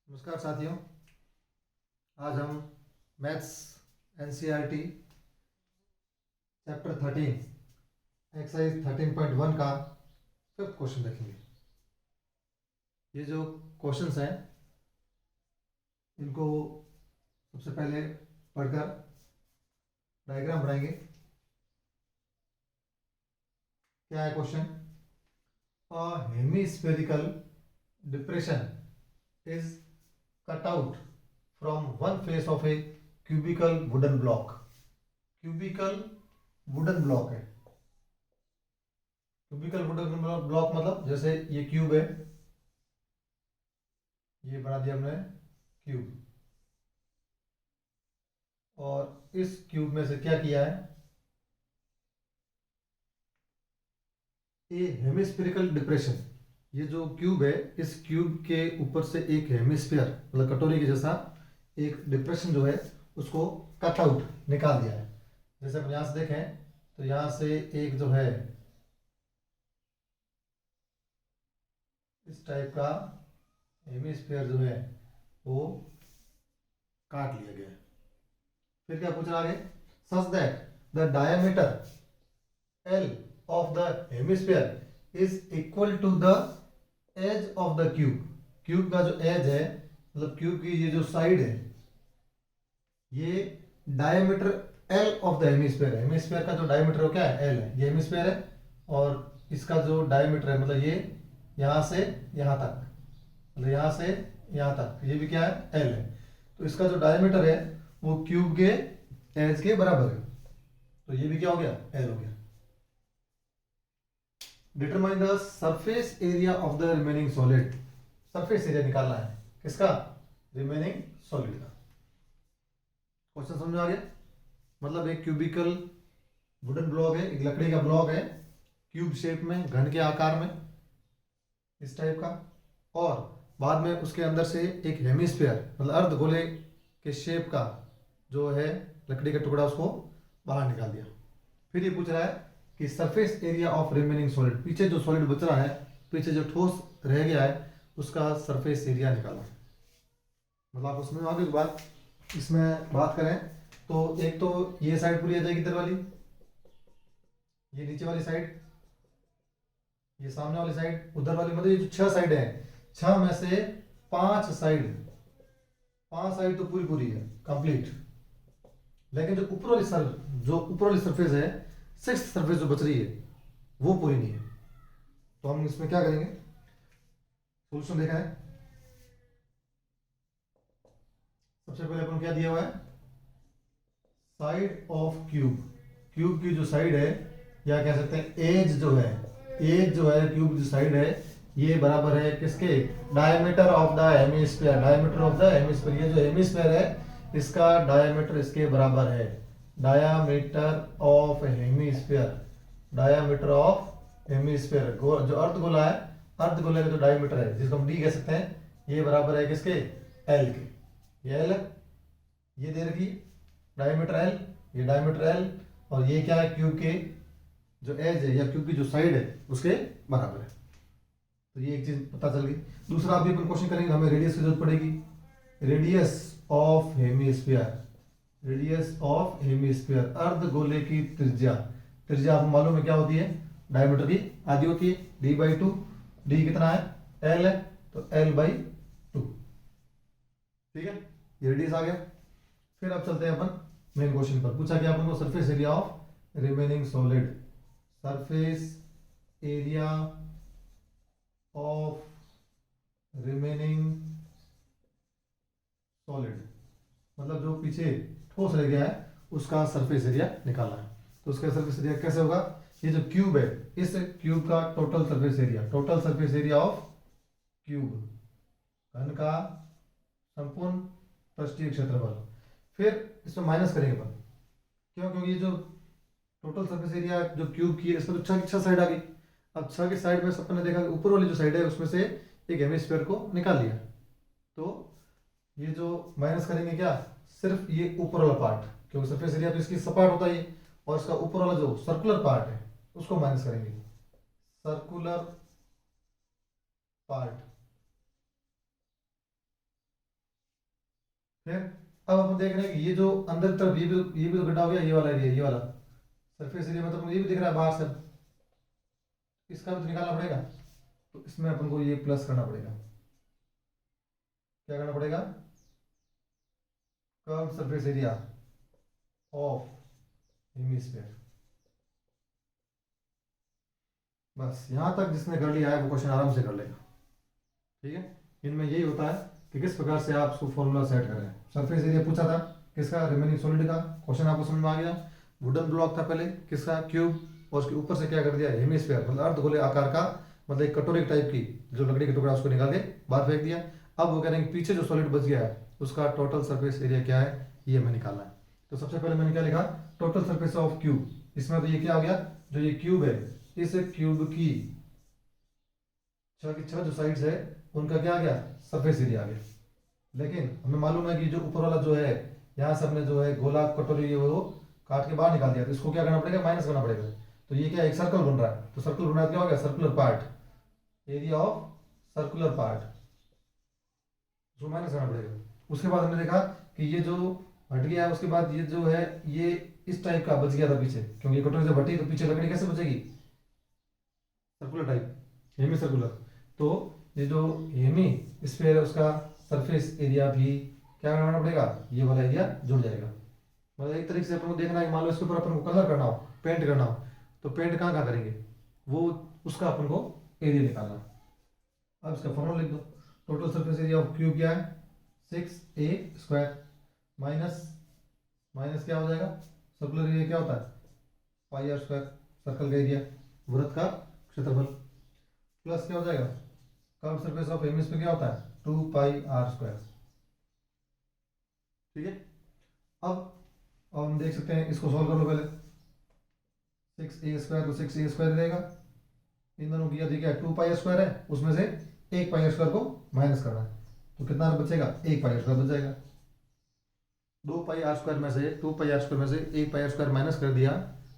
नमस्कार साथियों। आज हम मैथ्स एनसीईआरटी चैप्टर 13 एक्सरसाइज 13.1 का फिफ्थ क्वेश्चन देखेंगे। ये जो क्वेश्चंस हैं इनको सबसे पहले पढ़कर डायग्राम बनाएंगे। क्या है question? A hemispherical depression is cut out from one face of a cubical wooden block. cubical wooden block है। cubical wooden block मतलब जैसे ये क्यूब है, ये बना दिया हमने क्यूब, और इस क्यूब में से क्या किया है, ए हेमिस्फेरिकल डिप्रेशन। ये जो क्यूब है, इस क्यूब के ऊपर से एक हेमिस्फीयर मतलब कटोरी के जैसा एक डिप्रेशन जो है उसको कट आउट निकाल दिया है। जैसे हम यहाँ से देखें तो यहाँ से एक जो है इस टाइप का हेमिस्फीयर जो है वो काट लिया गया है। फिर क्या पूछ रहा आगे? Such that the diameter L of the hemisphere is equal to the edge of the cube. Cube का जो एज है मतलब क्यूब की ये जो साइड है, ये diameter L of the hemisphere है। हेमिस्फीयर का जो डायमीटर है क्या है? एल है। ये हेमिस्फीयर है और इसका जो डायमीटर है मतलब ये यहाँ से यहाँ तक, मतलब यहाँ से यहाँ तक, ये भी क्या है? एल है। तो इसका जो डायमीटर है वो क्यूब के एज के बराबर है, तो ये भी क्या हो गया? एल हो गया। Determine the surface area of the remaining solid. Surface area निकालना है किसका? रिमेनिंग सॉलिड का। क्वेश्चन समझ में आ गया? मतलब एक क्यूबिकल वुडन ब्लॉक है, एक लकड़ी का ब्लॉक है क्यूब शेप में, घन के आकार में इस टाइप का, और बाद में उसके अंदर से एक हेमिस्फीयर मतलब अर्धगोले के शेप का जो है लकड़ी का टुकड़ा, उसको बाहर निकाल दिया। फिर ये पूछ रहा है कि surface area of remaining solid, पीछे जो सॉलिड बच रहा है, पीछे जो ठोस रह गया है उसका सरफेस एरिया निकालो। मतलब आप उसमें आगे की बात इसमें बात करें तो एक तो ये साइड पूरी आ जाएगी इधर वाली, ये नीचे वाली साइड, ये सामने वाली साइड, उधर वाली, मतलब ये जो 6 साइड है, 6 में से 5 साइड, 5 साइड तो पूरी पूरी है कंप्लीट, लेकिन जो ऊपर वाली सरफेस है, 6th सरफेस जो बच रही है वो पूरी नहीं है। तो हम इसमें क्या करेंगे? सोल्यूशन देखा है। सबसे पहले अपन क्या दिया हुआ है? साइड ऑफ क्यूब, क्यूब की जो साइड है या कह सकते हैं एज जो है, एज जो है क्यूब की साइड है, ये बराबर है किसके? Diameter of the hemisphere. Diameter of the hemisphere, ये जो हेमिस्फीयर है इसका डायमीटर इसके बराबर है। Diameter of hemisphere, diameter of hemisphere, जो अर्धगोला है, अर्धगोले का जो डायमीटर है जिसको हम डी कह सकते हैं, ये बराबर है किसके? एल के। ये एल है, ये दे रखी डायमीटर एल, ये डायमीटर एल, और ये क्या है? क्यूब के जो एज है या क्यूब की जो साइड है उसके बराबर है। तो ये एक चीज पता चल गई। दूसरा अभी अपन क्वेश्चन करेंगे, हमें रेडियस की जरूरत पड़ेगी। Radius of hemisphere, radius of hemisphere, अर्धगोले की त्रिज्या। त्रिज्या आपको मालूम है क्या होती है? डायमीटर की आधी होती है, d/2। डी कितना है? एल है, तो l/2। ठीक है, ये रेडियस आ गया। फिर अब चलते हैं अपन मेन क्वेश्चन पर। पूछा क्या अपन को? Surface area of remaining solid. Surface area of remaining solid मतलब जो पीछे ठोस रह गया है उसका सरफेस एरिया निकालना है। तो उसका सरफेस एरिया कैसे होगा? ये जो क्यूब है, इस क्यूब का total surface area, total surface area of cube, घन का संपूर्ण पृष्ठीय क्षेत्रफल। फिर इसमें माइनस करेंगे अपन, क्यों? क्योंकि ये जो टोटल सरफेस एरिया जो क्यूब की है इसमें तो 6 की 6 साइड आ गई। अब 6 की साइड में अपन ने देखा कि ऊपर वाली जो साइड है उसमें से एक हेमिस्फीयर को निकाल लिया, तो ये जो माइनस करेंगे क्या? सिर्फ ये ऊपर वाला पार्ट, क्योंकि सरफेस एरिया तो इसकी सपाट होता ही है, और इसका ऊपर वाला जो सर्कुलर पार्ट है उसको माइनस करेंगे। सर्कुलर पार्ट फिर अब अपन देख रहे हैं कि ये जो अंदर की तरफ ये भी तो गड्ढा हो गया, ये वाला एरिया, ये वाला सरफेस एरिया, मतलब ये भी दिख रहा है बाहर से, इसका भी तो निकालना पड़ेगा। तो इसमें अपन को ये प्लस करना पड़ेगा। क्या करना पड़ेगा? Curve surface area of hemisphere. बस यहां तक जिसने कर लिया है वो क्वेश्चन आराम से कर लेगा। ठीक है, इनमें यही होता है कि किस प्रकार से आप उसको फॉर्मूला सेट करें। सरफेस एरिया पूछा था किसका? रिमेनिंग सॉलिड का। क्वेश्चन आपको समझ में आ गया। वुडन ब्लॉक था पहले किसका? क्यूब। और उसके ऊपर से क्या कर दिया? हेमिस्फीयर, मतलब अर्धगोले आकार का, मतलब एक कटोरी टाइप की जो लकड़ी का टुकड़ा, उसको निकाल के बाहर फेंक दिया। अब वो कह रहे हैं कि पीछे जो सॉलिड बच गया है उसका टोटल सरफेस एरिया क्या है, ये हमें निकालना है। तो सबसे पहले मैंने क्या लिखा? Total surface of cube. इसमें तो ये क्या हो गया? जो ये क्यूब है, इस क्यूब की छह की छह जो साइड्स है उनका क्या आ गया? सरफेस एरिया आ गया। लेकिन हमें मालूम है कि जो ऊपर वाला जो है, यहाँ से हमने जो है गोला कटोरी है वो काट के बाहर निकाल दिया, तो इसको क्या करना पड़ेगा? माइनस करना पड़ेगा। तो ये क्या? एक सर्कल बन रहा है, तो सर्कल बन रहा है, क्या हो गया? Circular part, area of circular part, उसको माइनस करना पड़ेगा। उसके बाद हमने देखा कि ये जो हट गया है, उसके बाद ये जो है ये इस टाइप का बच गया था पीछे, क्योंकि ये कटोरी जब हटी तो पीछे लकड़ी कैसे बचेगी? Circular type, hemi circular. तो ये जो हेमी स्फीयर है उसका सरफेस एरिया भी क्या करना पड़ेगा? ये वाला एरिया जुड़ जाएगा। मतलब एक तरीके से अपन को देखना है कि मान लो इसके ऊपर अपन को कलर करना हो, पेंट करना हो, तो पेंट कहाँ कहाँ करेंगे, वो उसका अपन को एरिया निकालना है। अब इसका फॉर्मूला लिख दो। Total surface area of cube क्या है? 6a² माइनस माइनस क्या हो जाएगा? सर्कुलर एरिया क्या होता है? πr², सर्कल का एरिया, वृत्त का क्षेत्रफल, प्लस क्या हो जाएगा? कर्व सरफेस ऑफ हेमिस्फीयर क्या होता है? 2πr²। ठीक है, अब हम देख सकते हैं, इसको सॉल्व कर लो पहले। 6a² तो 6a² रहेगा, इन दोनों की यदि क्या 2πr² है, उसमें से 1πr² को माइनस करना है, तो कितना बचेगा? 1πr² बच जाएगा। 2πr² में से 2πr² में से 1πr² माइनस कर दिया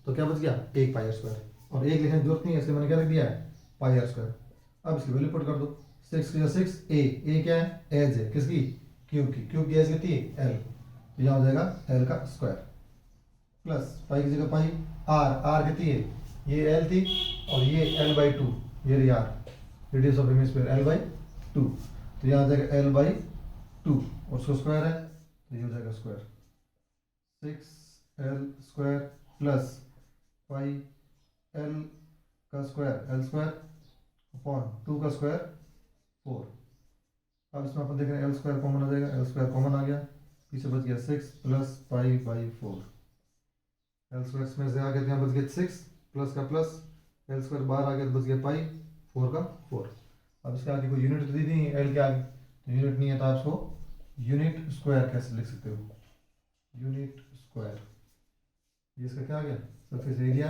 तो क्या बच गया? 1πr²। और एक लिखने की जरूरत नहीं है, इसलिए मैंने क्या लिख दिया है? πr²। अब इसकी वैल्यू पुट कर दो। 6 या 6 ए क्या है? एज है किसकी? क्यूब की। क्यूब की एज कितनी है? एल, तो यहाँ हो जाएगा एल का स्क्वायर, प्लस पाई की जगह पाई, आर कितनी है? ये एल थी और ये l/2, ये रही are, radius of hemisphere l/2, तो यहाँ आ जाएगा l/2 और उसको स्क्वायर है तो ये हो जाएगा square 6l² plus pi L का स्क्वायर, l² अपॉन 2 का स्क्वायर 4। अब इसमें अपन देख रहे हैं l² कॉमन आ जाएगा, l² कॉमन आ गया, पीछे बच गया 6 प्लस पाई/4। l² इसमें से आ गया, यहाँ बच गया 6 प्लस का प्लस, l² बाहर आ गया तो बच गया पाई, 4 का 4। अब इसके आगे कोई यूनिट तो दी नहीं है l के आगे, तो यूनिट नहीं है तो आप इसको यूनिट स्क्वायर कैसे लिख सकते हो? यूनिट स्क्वायर, ये इसका क्या आ गया? सरफेस एरिया,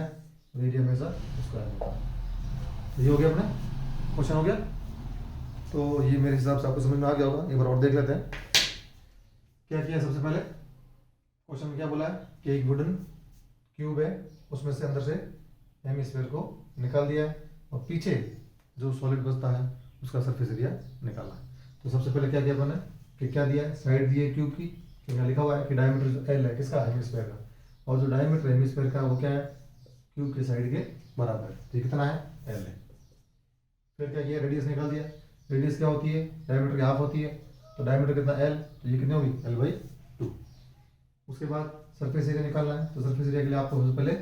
और एरिया में स्क्वायर होता है। तो ये हो गया अपने क्वेश्चन हो गया। तो ये मेरे हिसाब से आपको समझ में आ गया होगा। एक बार और देख लेते हैं क्या किया। सबसे पहले क्वेश्चन में क्या बोला है कि एक वुडन क्यूब है, उसमें से अंदर से हेमिस्फीयर को निकाल दिया है और पीछे जो सॉलिड बचता है उसका सरफेस एरिया निकालना है। तो सबसे पहले क्या किया अपन ने कि क्या दिया है? साइड दी है क्यूब की, क्योंकि लिखा हुआ है कि डायमीटर जो एल है किसका? हेमिस्फीयर का, और जो डायमीटर हेमिस्फीयर का वो क्या है? क्यूब के साइड के बराबर है, तो ये कितना है? एल है। फिर क्या किया? रेडियस निकाल दिया। रेडियस क्या होती है? डायमीटर की हाफ होती है, तो डायमीटर कितना? एल, तो ये कितनी होगी? l/2। उसके बाद सरफेस एरिया निकालना है, तो सरफेस एरिया के लिए आपको सबसे पहले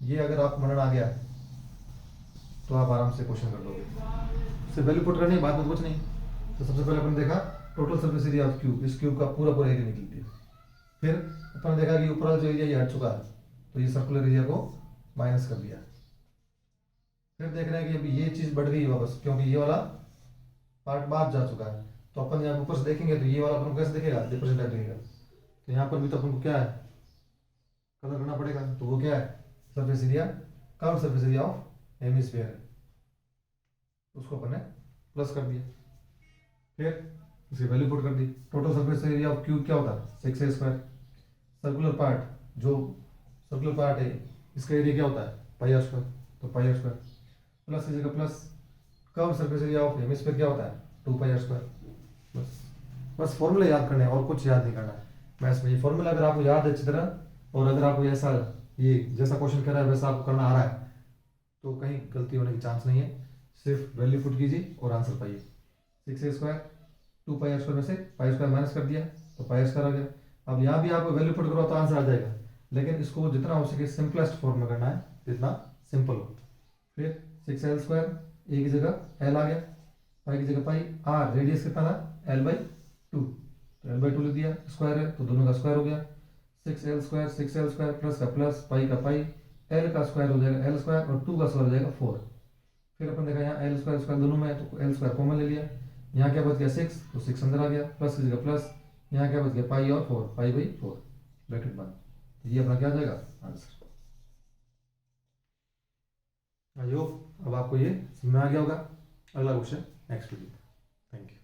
ये अगर आपको बनना आ गया तो आप आराम से क्वेश्चन कर दोगे। सिर्फ वैल्यू पुट करनी है, बाद में कुछ नहीं। तो सबसे पहले अपन देखा total surface area of cube, इस क्यूब का पूरा पूरा एरिया निकल दिया। फिर अपन देखा कि ऊपर जो एरिया ये हट चुका है, तो ये सर्कुलर एरिया को माइनस कर दिया। फिर देख रहे हैं कि अभी ये चीज़ बढ़ गई है वापस, क्योंकि ये वाला पार्ट बाहर जा चुका है, तो अपन यहाँ ऊपर से देखेंगे तो ये वाला अपन को कैसे दिखेगा? डिफरेंट टाइप दिखेगा। तो यहाँ पर भी तो अपन को क्या है? कलर करना पड़ेगा, तो वो क्या है? Surface area, curve surface area of hemisphere है, उसको अपन ने प्लस कर दिया। फिर इसकी वैल्यू पुट कर दी। Total surface area of cube क्या होता है? 6a²। सर्कुलर पार्ट, जो सर्कुलर पार्ट है इसका एरिया क्या होता है? πr², तो πr² प्लस की जगह plus, curve surface area of hemisphere क्या होता है? 2πr²। बस बस फॉर्मूला याद करने हैं और कुछ याद नहीं करना है मैथ्स में। ये फॉर्मूला अगर आपको याद है अच्छी तरह और अगर आपको ऐसा ये जैसा क्वेश्चन कर रहा है वैसा आपको करना आ रहा है तो कहीं गलती होने की चांस नहीं है। सिर्फ वैल्यू पुट कीजिए और आंसर पाइए। 6a² 2πr² में से π² माइनस कर दिया तो πr² आ गया। अब यहाँ भी आपको वैल्यू पुट करो तो आंसर आ जाएगा, लेकिन इसको जितना हो सके सिंपलेस्ट फॉर्म में करना है जितना सिंपल हो। फिर 6l², ए की जगह एल आ गया, पाई की जगह पाई, आर रेडियस कितना था l/2 तो l/2 लिख दिया, स्क्वायर है तो दोनों का स्क्वायर हो गया। 6l² प्लस का प्लस पाई का पाई, एल का स्क्वायर हो जाएगा l² और 2 का स्क्वायर हो जाएगा 4। फिर अपन देखा यहाँ l² दोनों में है तो l² कॉमन ले लिया, यहाँ क्या बच गया 6 तो 6 अंदर आ गया, प्लस की जगह प्लस, यहाँ क्या बच गया पाई और 4 π/4 ब्रैकेट बंद। तो ये अपना क्या आ जाएगा आंसर। आई होप अब आपको ये समझ में आ गया होगा। अगला question next video. Thank you.